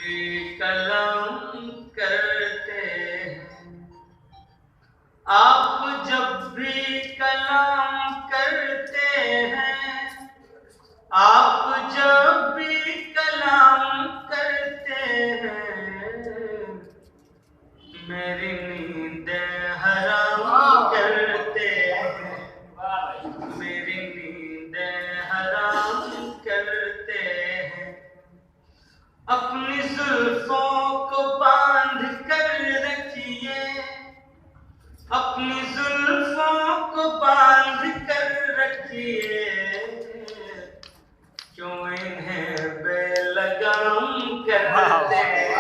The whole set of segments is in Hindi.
भी कलम करते हैं, आप जब भी कलम करते हैं, आप जब भी कलम करते हैं, मेरी नींदें हराम करते हैं, मेरी नींदें हराम करते हैं। अपनी जुल्फों को बांध कर रखिए, अपनी जुल्फों को बांध कर रखिए, क्यों इन्हें बेलगाम करते हैं,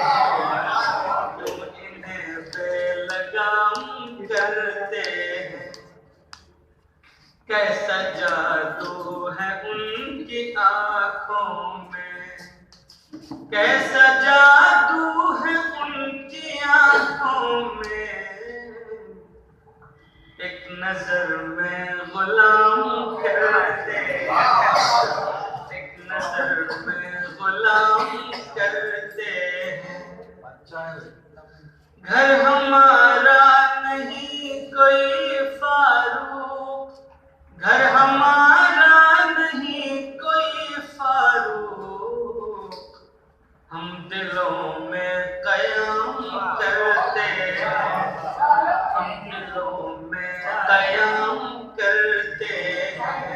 क्यों इन्हें बेलगाम करते हैं। कैसा जादू है उनकी आंखों में, कैसा जादू है उनकी आंखों में, एक नजर में गुलाम करते हैं, एक नजर में गुलाम करते हैं। घर हमारा नहीं कोई फारूक, घर हमारा नहीं कोई फारूक, हम दिलों में कयाम करते हैं, हम दिलों में कयाम करते हैं।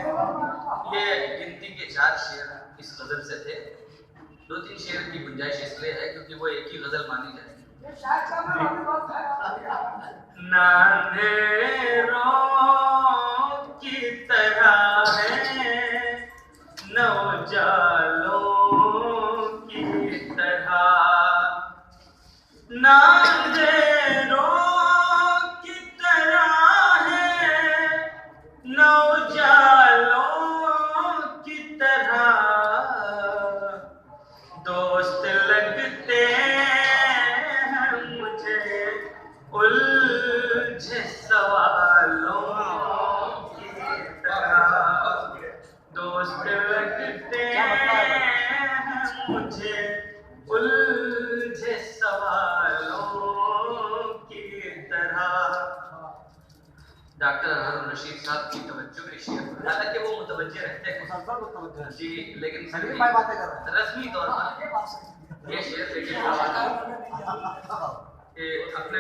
ये गिनती के 4 शेर इस गजल से थे। 2-3 शेर की गुंजाइश इसलिए है क्योंकि वो एक ही गजल मानी जाएगी। नांधेरों की तरह है, न उजालों की तरह, नांधेरों की तरह है, न उजालों की तरह, दोस्त लगते हैं मुझे उलझे सवालों की तरह, दोस्त लगते हैं मुझे उलझे सवालों की तरह। डॉक्टर हारून रशीद साहब की तवज्जो के शेर, हालांकि वो मुतवज्जे रहते हैं जी, लेकिन रस्मी तौर पर ये शेर लेके अपने